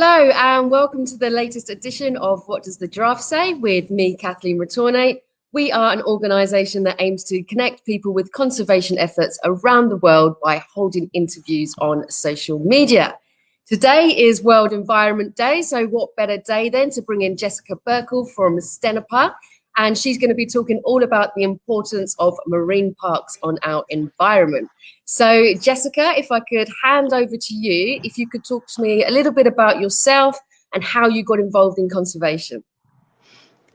Hello and welcome to the latest edition of What Does the Draft Say with me, Kathleen Ratorne. We are an organisation that aims to connect people with conservation efforts around the world by holding interviews on social media. Today is World Environment Day, so what better day then to bring in Jessica Berkel from Stenapa, and she's going to be talking all about the importance of marine parks on our environment. So Jessica, if I could hand over to you, if you could talk to me a little bit about yourself and how you got involved in conservation.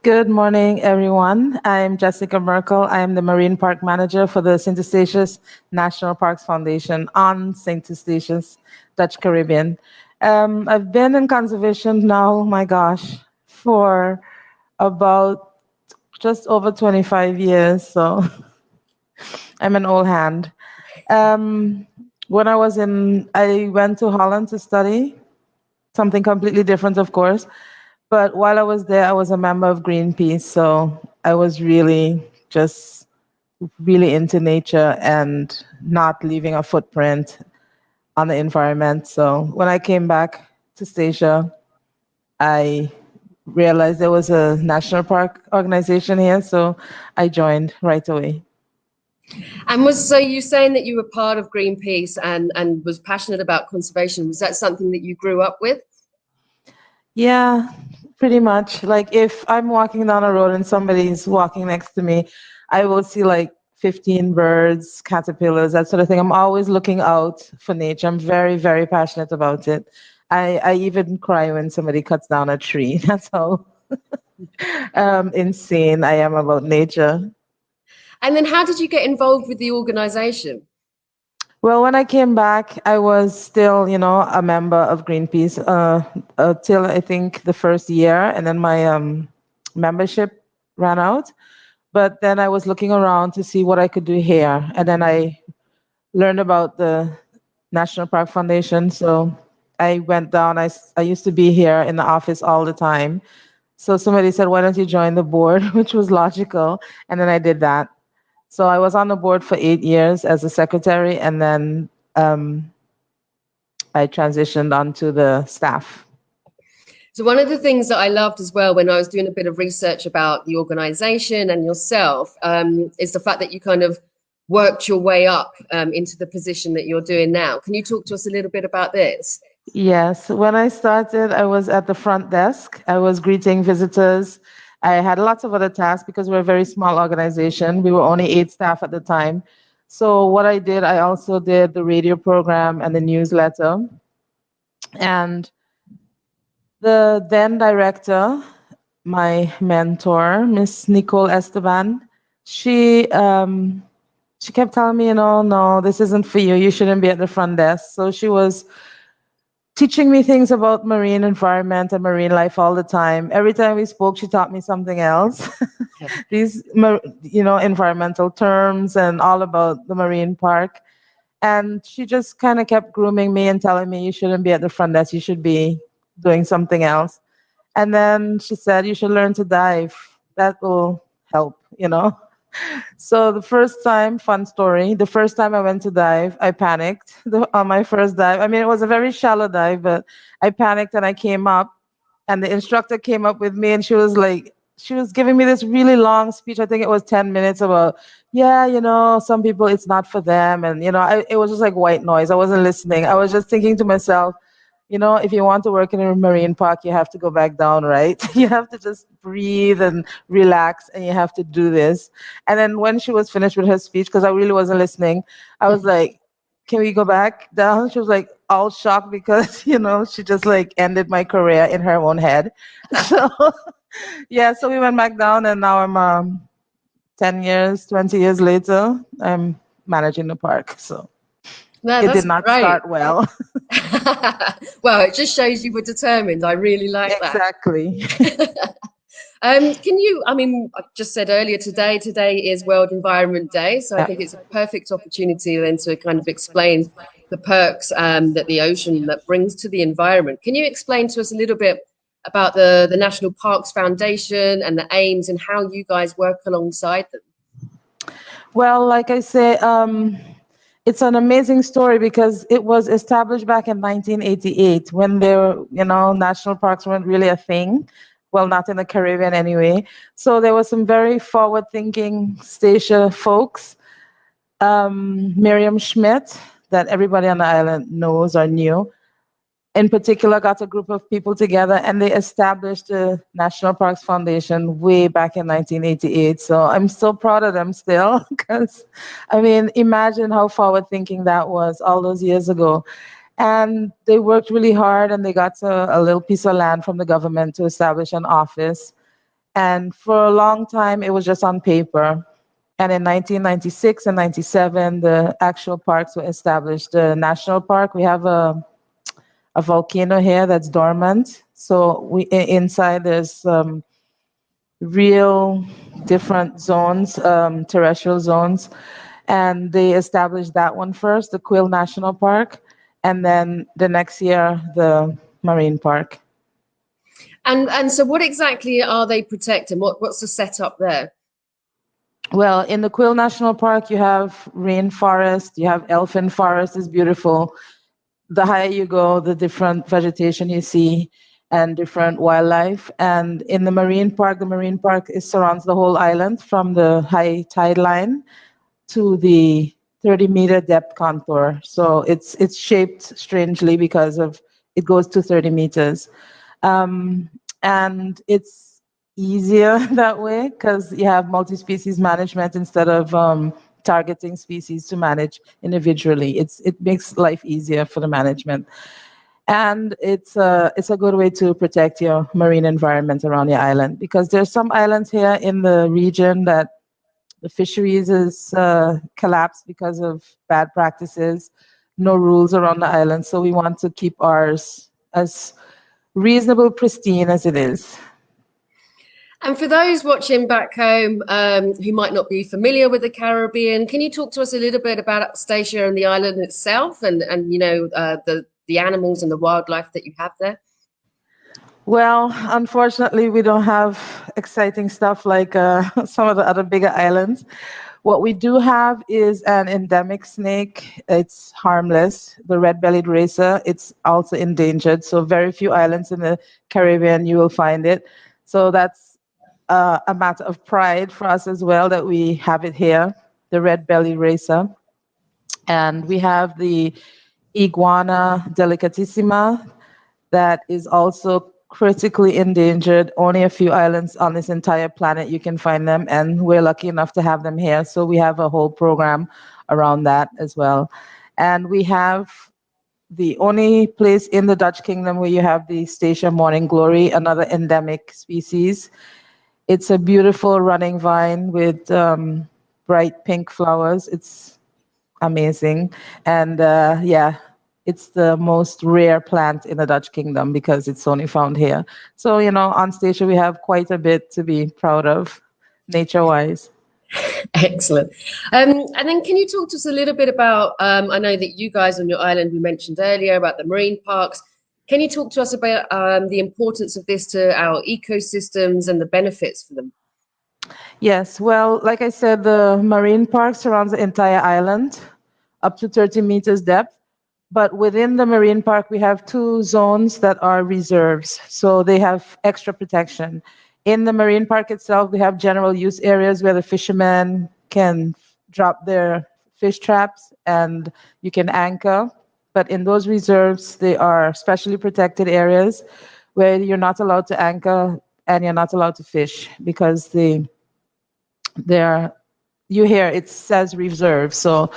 Good morning, everyone. I'm Jessica Berkel. I am the Marine Park Manager for the St Eustatius National Parks Foundation on St Eustatius, Dutch Caribbean. I've been in conservation now, my gosh, for about just over 25 years, so I'm an old hand. When I went to Holland to study, something completely different, of course. But while I was there, I was a member of Greenpeace, so I was really into nature and not leaving a footprint on the environment. So when I came back to Statia, I realized there was a national park organization here, so I joined right away. And so you saying that you were part of Greenpeace and was passionate about conservation. Was that something that you grew up with? Yeah, pretty much. Like if I'm walking down a road and somebody's walking next to me, I will see like 15 birds, caterpillars, that sort of thing. I'm always looking out for nature. I'm very, very passionate about it. I even cry when somebody cuts down a tree. That's how insane I am about nature. And then how did you get involved with the organization? Well, when I came back, I was still, a member of Greenpeace till I think the first year, and then my membership ran out. But then I was looking around to see what I could do here, and then I learned about the National Park Foundation. So I went down. I used to be here in the office all the time. So somebody said, "Why don't you join the board?" which was logical, and then I did that. So I was on the board for 8 years as a secretary, and then I transitioned onto the staff. So one of the things that I loved as well when I was doing a bit of research about the organization and yourself is the fact that you kind of worked your way up into the position that you're doing now. Can you talk to us a little bit about this? Yes, when I started, I was at the front desk. I was greeting visitors. I had lots of other tasks because we're a very small organization. We were only 8 staff at the time. So what I did, I also did the radio program and the newsletter. And the then director, my mentor, Miss Nicole Esteban, she kept telling me, no, this isn't for you. You shouldn't be at the front desk. So she was teaching me things about marine environment and marine life all the time. Every time we spoke, she taught me something else. These, environmental terms and all about the marine park. And she just kind of kept grooming me and telling me, you shouldn't be at the front desk. You should be doing something else. And then she said, you should learn to dive. That will help. So the first time, fun story, the first time I went to dive, I panicked on my first dive. I mean, it was a very shallow dive, but I panicked and I came up, and the instructor came up with me and she was giving me this really long speech. I think it was 10 minutes about, yeah, some people, it's not for them. And, it was just like white noise. I wasn't listening. I was just thinking to myself, if you want to work in a marine park, you have to go back down, right? You have to just breathe and relax, and you have to do this. And then when she was finished with her speech, because I really wasn't listening, I was like, can we go back down? She was like all shocked because, she just like ended my career in her own head. So, yeah, so we went back down, and now I'm 10 years, 20 years later, I'm managing the park. So it did not start well. Well, it just shows you were determined. I really like that. Exactly. I just said earlier today is World Environment Day. So I think it's a perfect opportunity then to kind of explain the perks that the ocean that brings to the environment. Can you explain to us a little bit about the National Parks Foundation and the aims and how you guys work alongside them? Well, like I say, It's an amazing story because it was established back in 1988 when there, national parks weren't really a thing. Well, not in the Caribbean anyway. So there was some very forward-thinking Statia folks. Miriam Schmidt, that everybody on the island knows or knew, in particular got a group of people together and they established the National Parks Foundation way back in 1988. So I'm so proud of them still because, I mean, imagine how forward thinking that was all those years ago. And they worked really hard and they got a little piece of land from the government to establish an office. And for a long time, it was just on paper. And in 1996 and 97, the actual parks were established. The national park, we have a volcano here that's dormant. So inside there's real different zones, terrestrial zones, and they established that one first, the Quill National Park, and then the next year the Marine Park. And so what exactly are they protecting? What's the setup there? Well, in the Quill National Park, you have rainforest, you have elfin forest, is beautiful. The higher you go, the different vegetation you see and different wildlife. And in the Marine Park surrounds the whole island from the high tide line to the 30-meter depth contour. So it's shaped strangely because of it goes to 30 meters. And it's easier that way because you have multi-species management instead of targeting species to manage individually. It makes life easier for the management, and it's a good way to protect your marine environment around your island because there's some islands here in the region that the fisheries is collapsed because of bad practices, no rules around the island. So we want to keep ours as reasonable, pristine as it is. And for those watching back home who might not be familiar with the Caribbean, can you talk to us a little bit about Statia and the island itself, and the animals and the wildlife that you have there? Well, unfortunately, we don't have exciting stuff like some of the other bigger islands. What we do have is an endemic snake. It's harmless, the red-bellied racer. It's also endangered, so very few islands in the Caribbean you will find it. So that's a matter of pride for us as well that we have it here, the red-bellied racer. And we have the iguana delicatissima that is also critically endangered. Only a few islands on this entire planet you can find them, and we're lucky enough to have them here. So we have a whole program around that as well. And we have the only place in the Dutch kingdom where you have the Statia morning glory, another endemic species. It's a beautiful running vine with bright pink flowers. It's amazing. And yeah, it's the most rare plant in the Dutch kingdom because it's only found here. So, on Statia, we have quite a bit to be proud of nature-wise. Excellent. And then can you talk to us a little bit about, I know that you guys on your island, we mentioned earlier about the marine parks. Can you talk to us about the importance of this to our ecosystems and the benefits for them? Yes, well, like I said, the marine park surrounds the entire island up to 30 meters depth. But within the marine park, we have two zones that are reserves. So they have extra protection. In the marine park itself, we have general use areas where the fishermen can drop their fish traps and you can anchor. But in those reserves, they are specially protected areas where you're not allowed to anchor and you're not allowed to fish because they're you hear it says reserve. So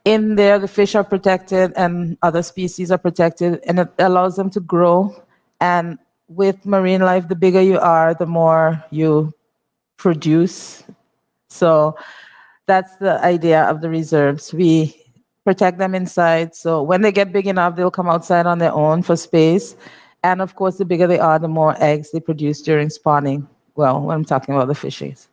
in there, the fish are protected and other species are protected, and it allows them to grow. And with marine life, the bigger you are, the more you produce. So that's the idea of the reserves. We protect them inside. So when they get big enough, they'll come outside on their own for space. And of course, the bigger they are, the more eggs they produce during spawning. Well, when I'm talking about the fishes.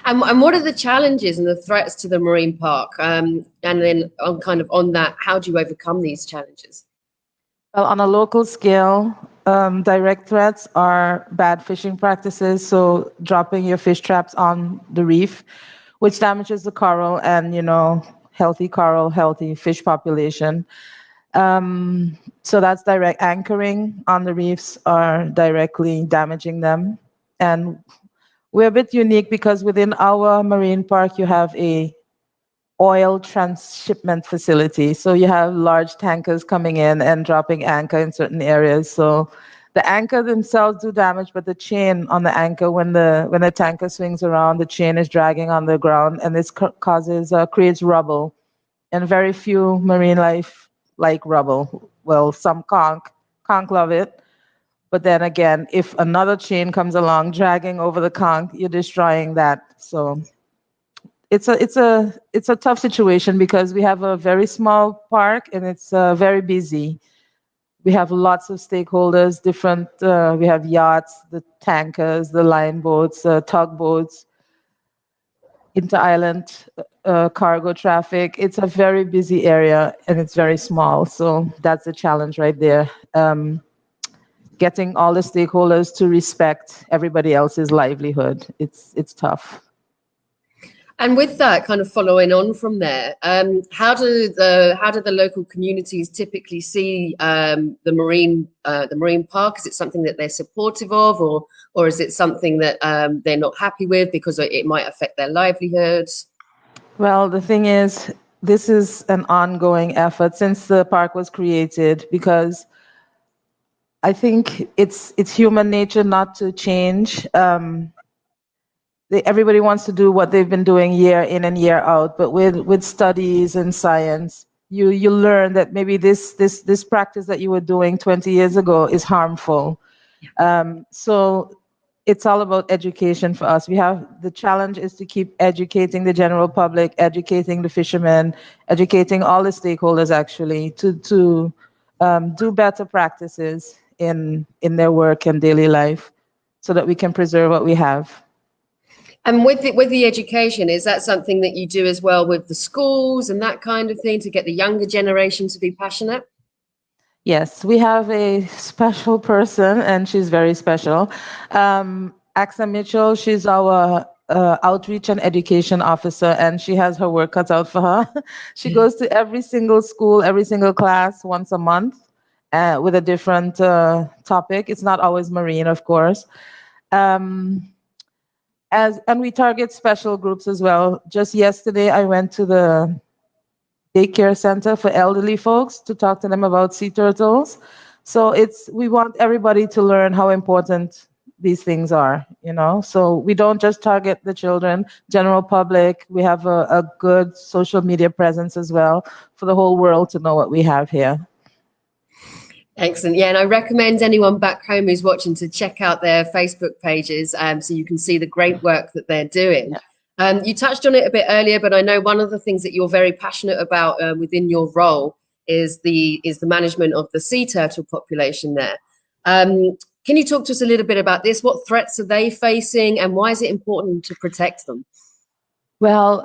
And what are the challenges and the threats to the marine park? And then on that, how do you overcome these challenges? Well, on a local scale, direct threats are bad fishing practices. So dropping your fish traps on the reef, which damages the coral and, healthy coral, healthy fish population. So that's direct anchoring on the reefs are directly damaging them. And we're a bit unique because within our marine park, you have a oil transshipment facility. So you have large tankers coming in and dropping anchor in certain areas. So the anchor themselves do damage, but the chain on the anchor, when the tanker swings around, the chain is dragging on the ground, and this causes creates rubble. And very few marine life like rubble. Well, some conch love it. But then again, if another chain comes along dragging over the conch, you're destroying that. So it's a tough situation because we have a very small park and it's very busy. We have lots of stakeholders, different. We have yachts, the tankers, the line boats, tugboats, inter-island cargo traffic. It's a very busy area and it's very small. So that's the challenge right there. Getting all the stakeholders to respect everybody else's livelihood. It's tough. And with that, kind of following on from there, how do the local communities typically see the marine park? Is it something that they're supportive of, or is it something that they're not happy with because it might affect their livelihoods? Well, the thing is, this is an ongoing effort since the park was created because I think it's human nature not to change. Everybody wants to do what they've been doing year in and year out, but with studies and science, you learn that maybe this practice that you were doing 20 years ago is harmful. So it's all about education for us. The challenge is to keep educating the general public, educating the fishermen, educating all the stakeholders actually to do better practices in their work and daily life, so that we can preserve what we have. And with the education, is that something that you do as well with the schools and that kind of thing to get the younger generation to be passionate? Yes, we have a special person, and she's very special. Axa Mitchell, she's our outreach and education officer, and she has her work cut out for her. She goes to every single school, every single class once a month with a different topic. It's not always marine, of course. Um, and we target special groups as well. Just yesterday, I went to the daycare center for elderly folks to talk to them about sea turtles. So we want everybody to learn how important these things are, you know. So we don't just target the children, general public. We have a good social media presence as well for the whole world to know what we have here. Excellent. Yeah, and I recommend anyone back home who's watching to check out their Facebook pages so you can see the great work that they're doing. You touched on it a bit earlier, but I know one of the things that you're very passionate about within your role is the management of the sea turtle population there. Can you talk to us a little bit about this? What threats are they facing, and why is it important to protect them? Well,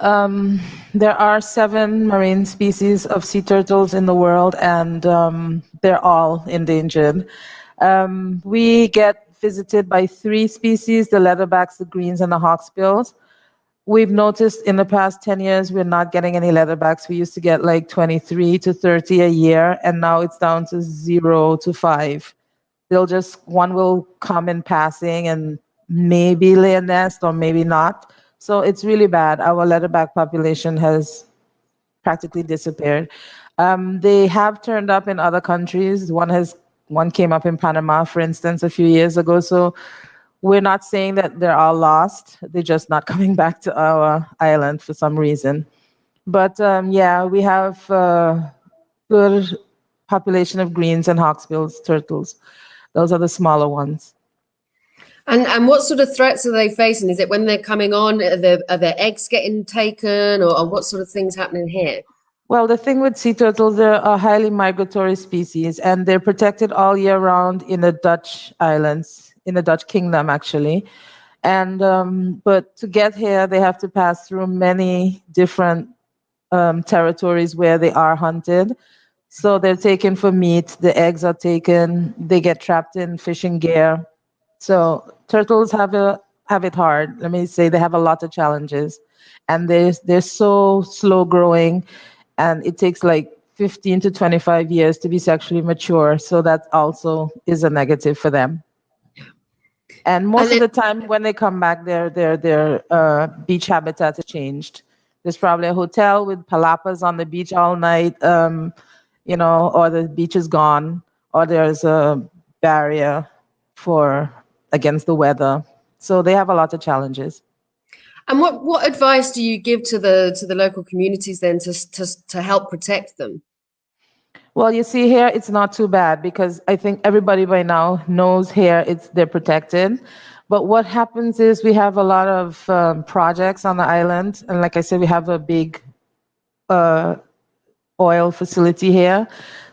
there are 7 marine species of sea turtles in the world, and they're all endangered. We get visited by 3 species, the leatherbacks, the greens, and the hawksbills. We've noticed in the past 10 years, we're not getting any leatherbacks. We used to get like 23 to 30 a year, and now it's down to 0 to 5. One will come in passing and maybe lay a nest or maybe not. So it's really bad. Our leatherback population has practically disappeared. They have turned up in other countries. One came up in Panama, for instance, a few years ago. So we're not saying that they're all lost. They're just not coming back to our island for some reason. But yeah, we have a good population of greens and hawksbills turtles. Those are the smaller ones. And what sort of threats are they facing? Is it when they're coming on? Are their eggs getting taken, or what sort of things happening here? Well, the thing with sea turtles, they're a highly migratory species, and they're protected all year round in the Dutch islands, in the Dutch kingdom, actually. And but to get here, they have to pass through many different territories where they are hunted. So they're taken for meat. The eggs are taken. They get trapped in fishing gear. So turtles have a have it hard. Let me say they have a lot of challenges, and they're so slow growing, and it takes like 15 to 25 years to be sexually mature. So that also is a negative for them. And And most of then, the time when they come back, their beach habitat is changed. There's probably a hotel with palapas on the beach all night, or the beach is gone, or there's a barrier for against the weather. So they have a lot of challenges. and what advice do you give to the local communities then to help protect them? Well, you see here, it's not too bad because I think everybody by now knows here they're protected. But what happens is we have a lot of projects on the island, and like I said, we have a big uh, oil facility here.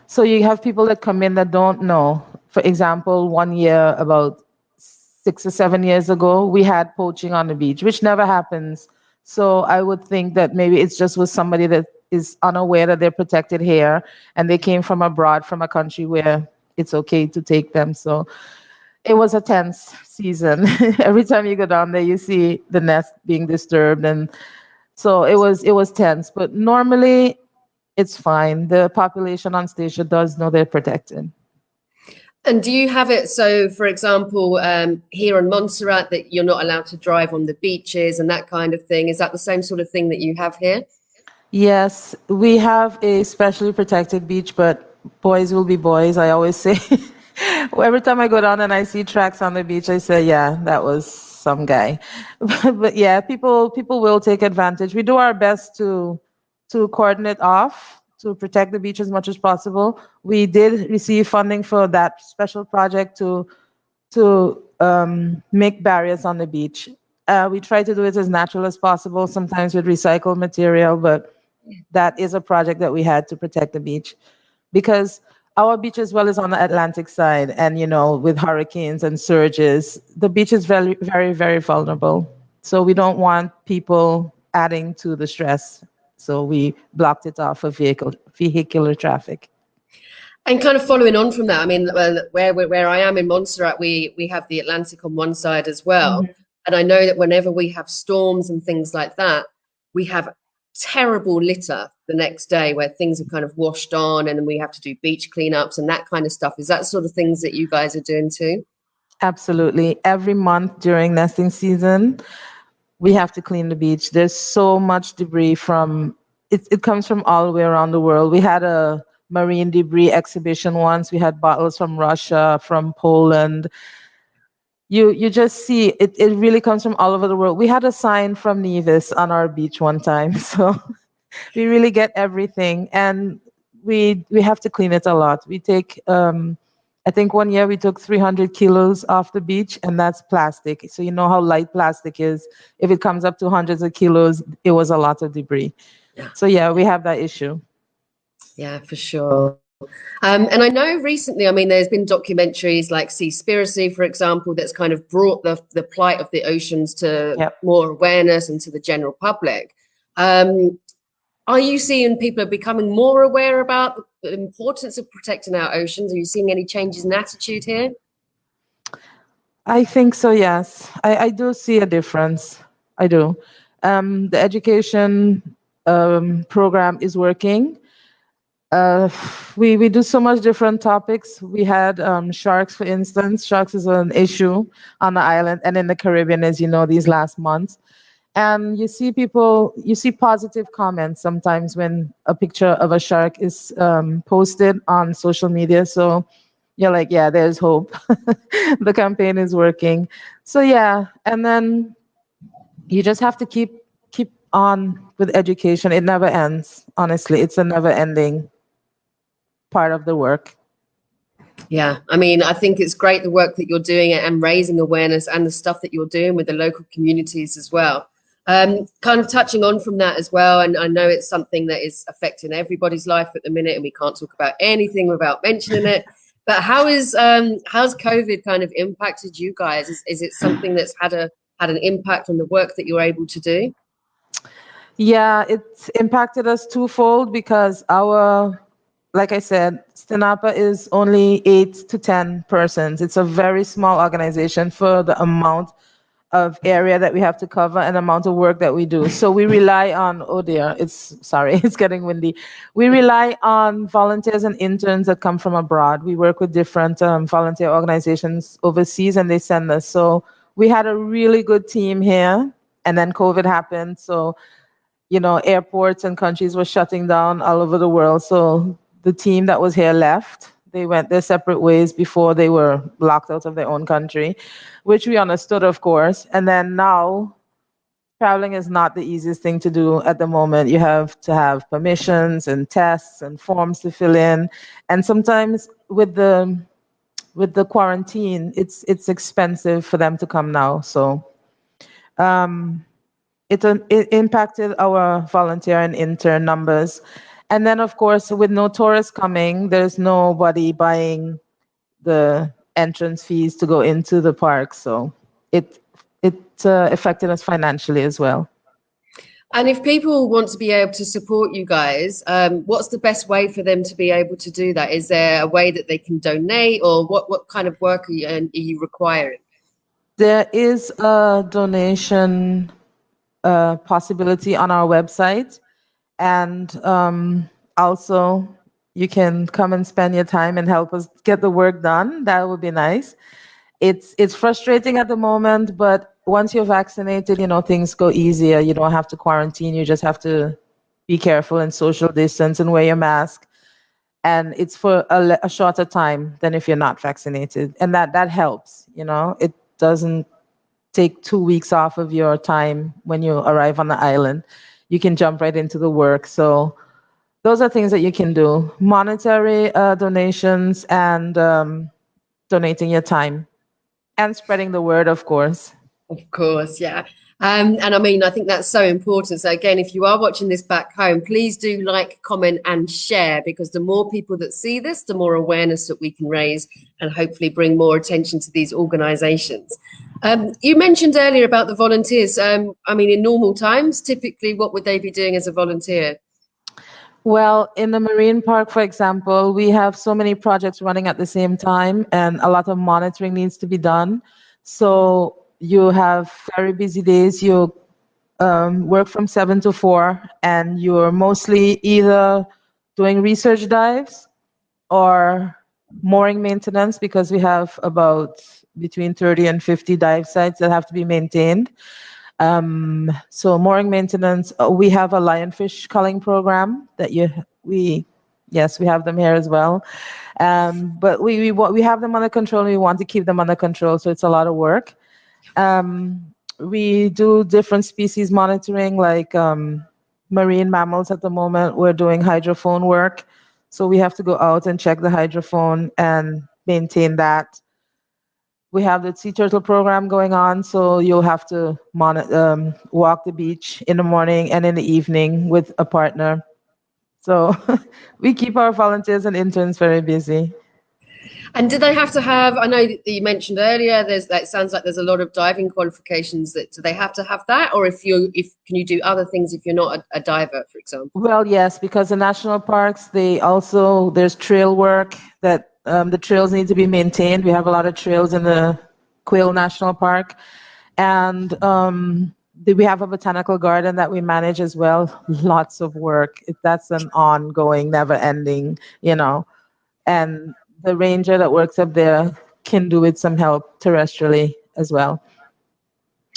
So you have people that come in that don't know. For example, one year, about 6 or 7 years ago, we had poaching on the beach, which never happens. So I would think that maybe it's just with somebody that is unaware that they're protected here and they came from abroad, from a country where it's okay to take them. So it was a tense season. Every time you go down there, you see the nest being disturbed, and so it was tense. But normally it's fine. The population on Statia does know they're protected. And do you have it so, for example, here in Montserrat, that you're not allowed to drive on the beaches and that kind of thing? Is that the same sort of thing that you have here? Yes, we have a specially protected beach, but boys will be boys. I always say, every time I go down and I see tracks on the beach, I say, yeah, that was some guy. But yeah, people will take advantage. We do our best to cordon it off to protect the beach as much as possible. We did receive funding for that special project to make barriers on the beach. We try to do it as natural as possible, sometimes with recycled material, but that is a project that we had to protect the beach because our beach as well is on the Atlantic side, and with hurricanes and surges, the beach is very, very, very vulnerable. So we don't want people adding to the stress. So we blocked it off for vehicular traffic. And kind of following on from that, I mean, where I am in Montserrat, we have the Atlantic on one side as well, Mhm. and I know that whenever we have storms and things like that, we have terrible litter the next day where things are kind of washed on, and then we have to do beach cleanups and that kind of stuff. Is that sort of things that you guys are doing too? Absolutely. Every month during nesting season, we have to clean the beach. There's so much debris from it comes from all the way around the world. We had a marine debris exhibition once. We had bottles from Russia, from Poland. You just see it really comes from all over the world. We had a sign from Nevis on our beach one time. So we really get everything, and we have to clean it a lot. We take I think one year we took 300 kilos off the beach, and that's plastic. So you know how light plastic is. If it comes up to hundreds of kilos, it was a lot of debris. Yeah, So yeah, we have that issue. yeah, for sure. And I know recently, I mean, there's been documentaries like Seaspiracy, for example, that's kind of brought the plight of the oceans to Yep. more awareness and to the general public. Um, are you seeing people are becoming more aware about the importance of protecting our oceans? Are you seeing any changes in attitude here? I think so, yes. I do see a difference. I do. The education program is working. Uh, we do so much different topics. We had sharks, for instance. Sharks is an issue on the island and in the Caribbean, as you know, these last months. And you see positive comments sometimes when a picture of a shark is posted on social media. So you're like, yeah, there's hope. The campaign is working. So yeah, and then you just have to keep on with education. It never ends. Honestly, it's a never ending part of the work. Yeah, I mean, I think it's great the work that you're doing and raising awareness and the stuff that you're doing with the local communities as well. Kind of touching on from that as well, and I know it's something that is affecting everybody's life at the minute, and we can't talk about anything without mentioning it. But how's COVID kind of impacted you guys? Is it something that's had an impact on the work that you're able to do? Yeah, it's impacted us twofold because like I said, Stenapa is only 8 to 10 persons. It's a very small organization for the amount of area that we have to cover and amount of work that we do. So we rely on, oh dear, it's sorry, it's getting windy. We rely on volunteers and interns that come from abroad. We work with different volunteer organizations overseas and they send us. So we had a really good team here and then COVID happened. So, airports and countries were shutting down all over the world. So the team that was here left. They went their separate ways before they were locked out of their own country, which we understood, of course. And then now, traveling is not the easiest thing to do at the moment. You have to have permissions and tests and forms to fill in. And sometimes with the quarantine, it's expensive for them to come now. So um, it impacted our volunteer and intern numbers. And then, of course, with no tourists coming, there's nobody buying the entrance fees to go into the park. So it it affected us financially as well. And if people want to be able to support you guys, what's the best way for them to be able to do that? Is there a way that they can donate, or what kind of work are you requiring? There is a donation possibility on our website, and also you can come and spend your time and help us get the work done. That would be nice. It's frustrating at the moment, but once you're vaccinated, things go easier. You don't have to quarantine. You just have to be careful and social distance and wear your mask. And it's for a shorter time than if you're not vaccinated, and that helps. It doesn't take 2 weeks off of your time when you arrive on the island. You can jump right into the work. So those are things that you can do: monetary donations and donating your time and spreading the word, of course. Of course, yeah. And I mean, I think that's so important. So again, if you are watching this back home, please do like, comment, and share, because the more people that see this, the more awareness that we can raise and hopefully bring more attention to these organizations. You mentioned earlier about the volunteers. I mean, in normal times, typically, what would they be doing as a volunteer? Well, in the marine park, for example, we have so many projects running at the same time, and a lot of monitoring needs to be done. So you have very busy days. You work from 7 to 4, and you're mostly either doing research dives or mooring maintenance, because we have about between 30 and 50 dive sites that have to be maintained. So mooring maintenance, we have a lionfish culling program that yes, we have them here as well. But we have them under control. And we want to keep them under control, so it's a lot of work. We do different species monitoring, like marine mammals. At the moment, we're doing hydrophone work, so we have to go out and check the hydrophone and maintain that. We have the sea turtle program going on, so you'll have to walk the beach in the morning and in the evening with a partner. So we keep our volunteers and interns very busy. And do they have to have, I know that you mentioned earlier, that sounds like there's a lot of diving qualifications. That do they have to have that, or can you do other things if you're not a diver, for example? Well, yes, because the national parks, there's trail work that the trails need to be maintained. We have a lot of trails in the Quail National Park, and we have a botanical garden that we manage as well. Lots of work. That's an ongoing, never-ending. And the ranger that works up there can do with some help terrestrially as well.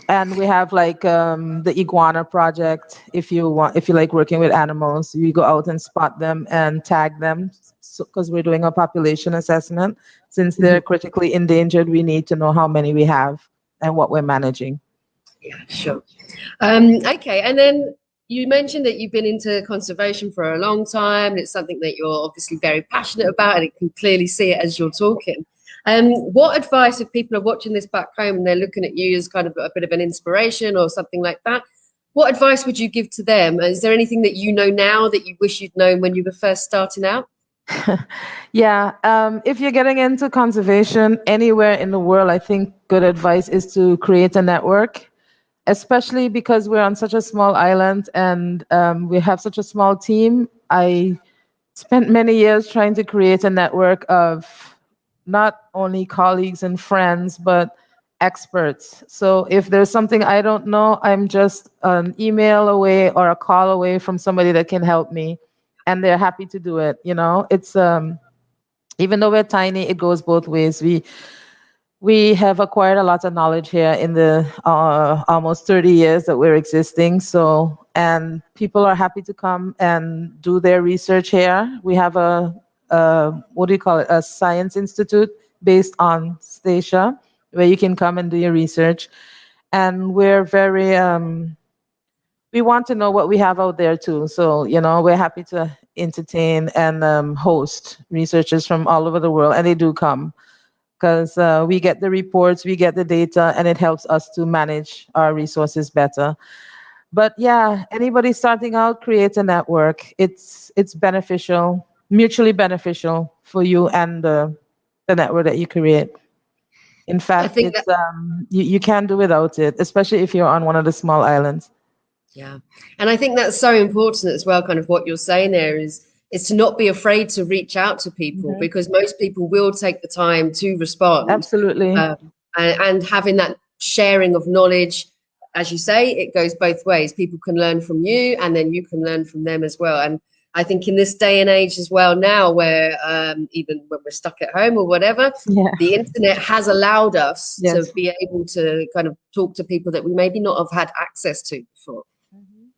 And we have like the iguana project. If you like working with animals, you go out and spot them and tag them, because we're doing a population assessment. Since they're critically endangered, we need to know how many we have and what we're managing. Yeah, sure. Okay, and then you mentioned that you've been into conservation for a long time. It's something that you're obviously very passionate about, and you can clearly see it as you're talking. What advice, if people are watching this back home and they're looking at you as kind of a bit of an inspiration or something like that, what advice would you give to them? Is there anything that you know now that you wish you'd known when you were first starting out? Yeah, if you're getting into conservation anywhere in the world, I think good advice is to create a network, especially because we're on such a small island and we have such a small team. I spent many years trying to create a network of not only colleagues and friends, but experts. So if there's something I don't know, I'm just an email away or a call away from somebody that can help me, and they're happy to do it. It's even though we're tiny, it goes both ways. We have acquired a lot of knowledge here in the almost 30 years that we're existing. So, and people are happy to come and do their research here. We have what do you call it, a science institute based on Statia, where you can come and do your research. And we want to know what we have out there too. So, we're happy to entertain and host researchers from all over the world, and they do come because we get the reports, we get the data, and it helps us to manage our resources better. But yeah, anybody starting out, create a network. It's beneficial, mutually beneficial for you and the network that you create. In I fact, think that, it's you can't do without it, especially if you're on one of the small islands. yeah. And I think that's so important as well, kind of what you're saying there is to not be afraid to reach out to people, Hmm. because most people will take the time to respond. Absolutely. And having that sharing of knowledge, as you say, it goes both ways. People can learn from you, and then you can learn from them as well. And I think in this day and age as well now, where even when we're stuck at home or whatever, Yeah. the internet has allowed us to Yes. be able to kind of talk to people that we maybe not have had access to before. Hmm.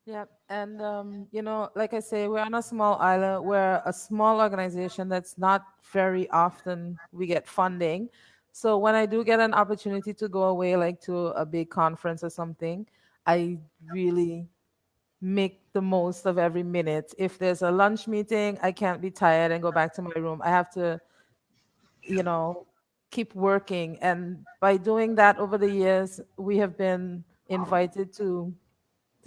Yeah, and like I say, we're on a small island. We're a small organization that's not very often we get funding. So when I do get an opportunity to go away, like to a big conference or something, I really make the most of every minute. If there's a lunch meeting, I can't be tired and go back to my room. I have to, you know, keep working. And by doing that over the years, we have been invited to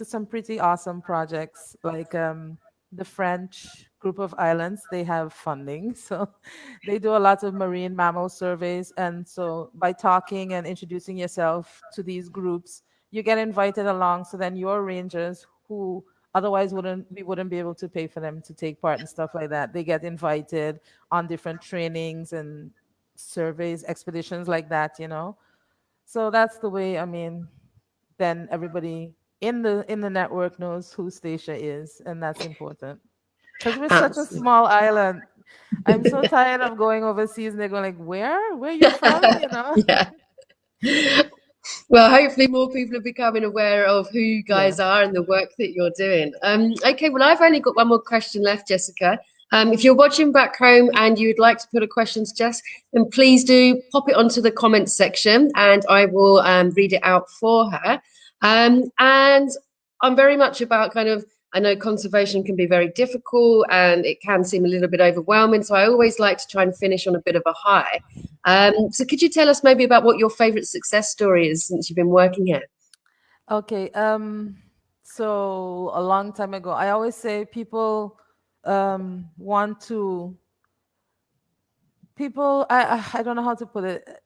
some pretty awesome projects like the French group of islands. They have funding, so they do a lot of marine mammal surveys. And so by talking and introducing yourself to these groups, you get invited along. So then your rangers who otherwise wouldn't be able to pay for them to take part and stuff like that, they get invited on different trainings and surveys, expeditions like that. So that's the way, I mean, then everybody in the network knows who Statia is, and that's important. Because we're such a Absolutely. small island. I'm so tired of going overseas and they're going like, Where are you from? Yeah. Well, hopefully more people are becoming aware of who you Yeah. guys are and the work that you're doing. Okay, well, I've only got one more question left, Jessica. If you're watching back home and you'd like to put a question to Jess, then please do pop it onto the comments section and I will read it out for her. And I'm very much about kind of, I know conservation can be very difficult and it can seem a little bit overwhelming. So I always like to try and finish on a bit of a high. So could you tell us maybe about what your favorite success story is since you've been working here? Okay. So a long time ago, I always say want to people I don't know how to put it.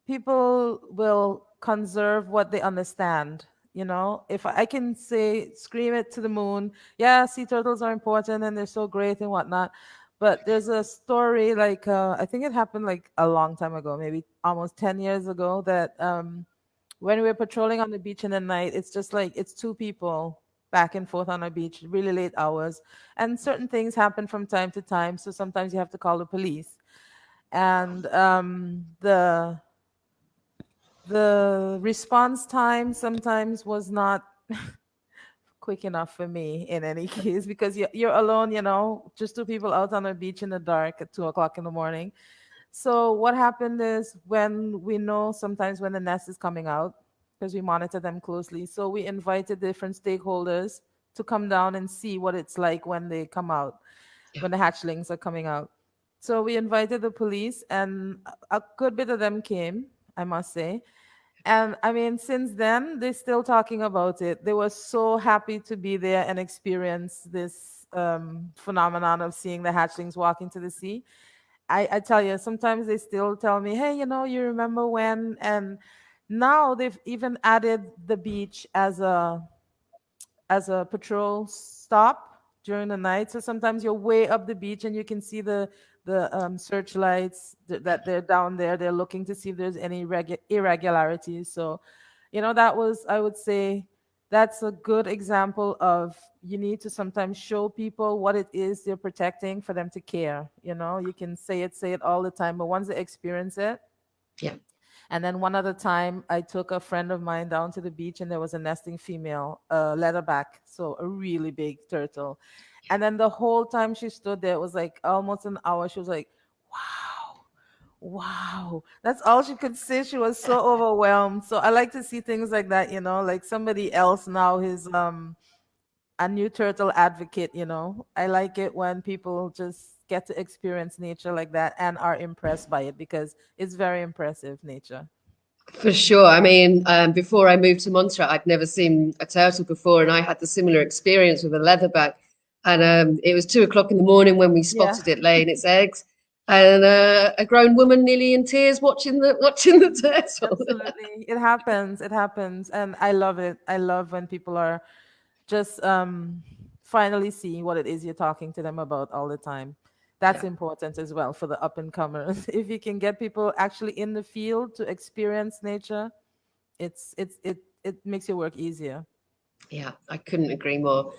People will conserve what they understand. If I can say, scream it to the moon, yeah, sea turtles are important and they're so great and whatnot. But there's a story like I think it happened like a long time ago, maybe almost 10 years ago, that when we were patrolling on the beach in the night, it's just like it's two people back and forth on a beach, really late hours. And certain things happen from time to time. So sometimes you have to call the police. And the response time sometimes was not quick enough for me in any case, because you're alone, just two people out on a beach in the dark at 2 o'clock in the morning. So what happened is, when we know sometimes when the nest is coming out, because we monitor them closely, so we invited different stakeholders to come down and see what it's like when they come out, Yeah. when the hatchlings are coming out. So we invited the police, and a good bit of them came, I must say. And I mean, since then, they're still talking about it. They were so happy to be there and experience this phenomenon of seeing the hatchlings walk into the sea. I tell you, sometimes they still tell me, hey, you remember when? And now they've even added the beach as a patrol stop during the night. So sometimes you're way up the beach and you can see the searchlights that they're down there. They're looking to see if there's any irregularities. So, that was, I would say, that's a good example of you need to sometimes show people what it is they're protecting for them to care. You can say it all the time, but once they experience it. Yeah. And then one other time, I took a friend of mine down to the beach, and there was a nesting female, leatherback, so a really big turtle. And then the whole time she stood there, it was like almost an hour. She was like, "Wow, wow." That's all she could say. She was so overwhelmed. So I like to see things like that, like somebody else now is a new turtle advocate. I like it when people just get to experience nature like that and are impressed by it, because it's very impressive, nature. For sure. I mean, before I moved to Montserrat, I'd never seen a turtle before, and I had the similar experience with a leatherback. And it was 2 o'clock in the morning when we Yeah, spotted it laying its eggs, and a grown woman nearly in tears watching the turtle. absolutely. It happens. It happens. And I love it. I love when people are just finally see what it is you're talking to them about all the time. That's Yeah. important as well for the up and comers. If you can get people actually in the field to experience nature, it makes your work easier. Yeah, I couldn't agree more.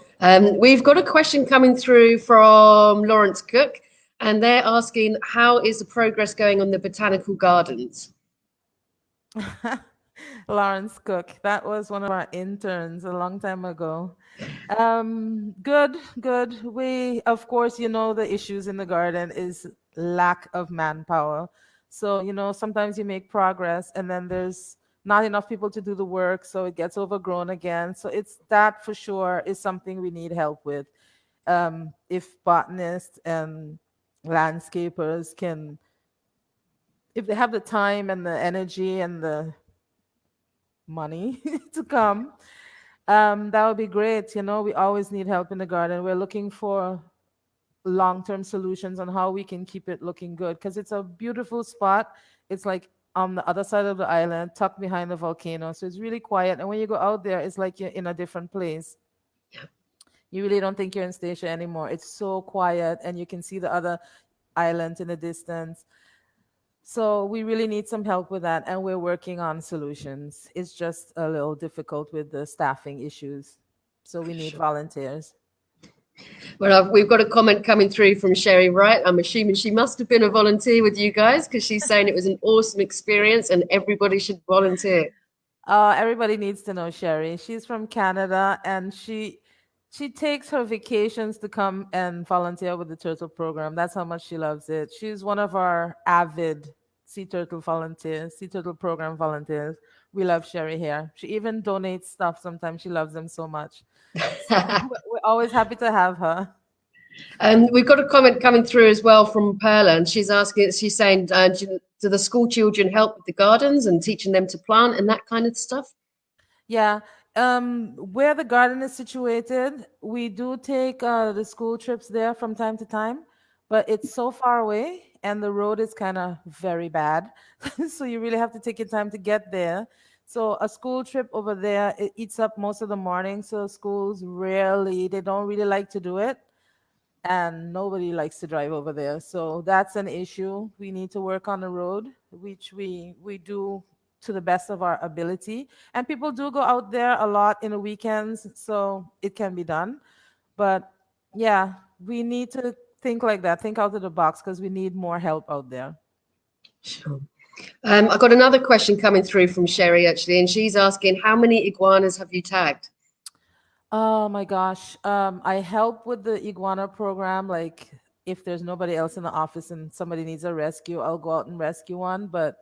We've got a question coming through from Lawrence Cook, and they're asking, how is the progress going on the Botanical Gardens? Lawrence Cook, that was one of our interns a long time ago. Good, good. We, of course, the issues in the garden is lack of manpower. So, sometimes you make progress and then there's not enough people to do the work, so it gets overgrown again. So it's that for sure is something we need help with. If botanists and landscapers can, if they have the time and the energy and the money to come, that would be great. We always need help in the garden. We're looking for long-term solutions on how we can keep it looking good, because it's a beautiful spot. It's like on the other side of the island, tucked behind the volcano. So it's really quiet. And when you go out there, it's like you're in a different place. Yeah, You really don't think you're in Statia anymore. It's so quiet, and you can see the other islands in the distance. So we really need some help with that, and we're working on solutions. It's just a little difficult with the staffing issues. So we for need sure. volunteers. Well, we've got a comment coming through from Sherry Wright. I'm assuming she must have been a volunteer with you guys, because she's saying it was an awesome experience and everybody should volunteer. Everybody needs to know Sherry. She's from Canada, and she takes her vacations to come and volunteer with the turtle program. That's how much she loves it. She's one of our avid sea turtle program volunteers. We love Sherry here. She even donates stuff sometimes. She loves them so much. So we're always happy to have her. We've got a comment coming through as well from Perla, and she's saying, do the school children help with the gardens and teaching them to plant and that kind of stuff? Yeah. Where the garden is situated, we do take the school trips there from time to time, but it's so far away and the road is kind of very bad. So you really have to take your time to get there. So a school trip over there, it eats up most of the morning. So schools rarely, they don't really like to do it. And nobody likes to drive over there. So that's an issue. We need to work on the road, which we do to the best of our ability. And people do go out there a lot in the weekends, so it can be done. But yeah, we need to think like that, think out of the box, because we need more help out there. Sure. I've got another question coming through from Sherry, actually, and she's asking, how many iguanas have you tagged? Oh my gosh. I help with the iguana program. Like, if there's nobody else in the office and somebody needs a rescue, I'll go out and rescue one. But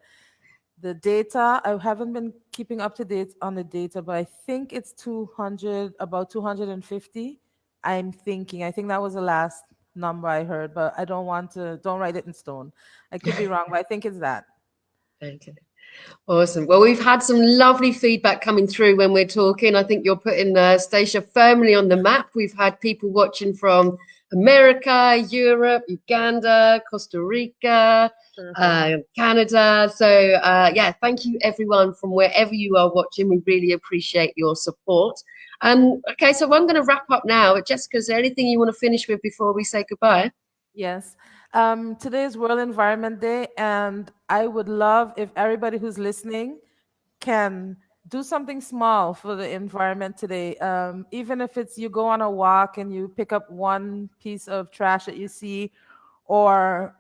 the data, I haven't been keeping up to date on the data, but I think it's 200, about 250. I think that was the last number I heard, but I don't write it in stone. I could be wrong, but I think it's that. Okay. Awesome. Well, we've had some lovely feedback coming through when we're talking. I think you're putting Statia firmly on the map. We've had people watching from America, Europe, Uganda, Costa Rica. Perfect. Canada. So yeah, thank you everyone from wherever you are watching. We really appreciate your support. Okay, so I'm going to wrap up now. Jessica, is there anything you want to finish with before we say goodbye? Yes. Today is World Environment Day, and I would love if everybody who's listening can do something small for the environment today. Even if it's you go on a walk and you pick up one piece of trash that you see, or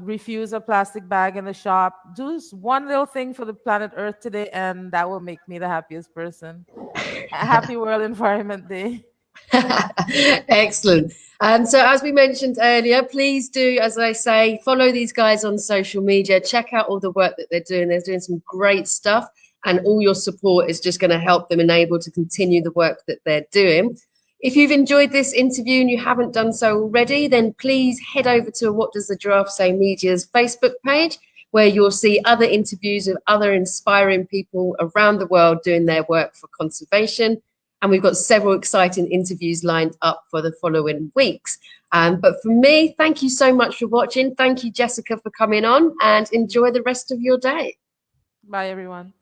refuse a plastic bag in the shop. Do one little thing for the planet Earth today, and that will make me the happiest person. A happy World Environment Day. Excellent. So, as we mentioned earlier, please do, as I say, follow these guys on social media. Check out all the work that they're doing. They're doing some great stuff, and all your support is just going to help them enable to continue the work that they're doing. If you've enjoyed this interview and you haven't done so already, then please head over to What Does the Giraffe Say Media's Facebook page, where you'll see other interviews of other inspiring people around the world doing their work for conservation. And we've got several exciting interviews lined up for the following weeks. But for me, thank you so much for watching. Thank you, Jessica, for coming on, and enjoy the rest of your day. Bye, everyone.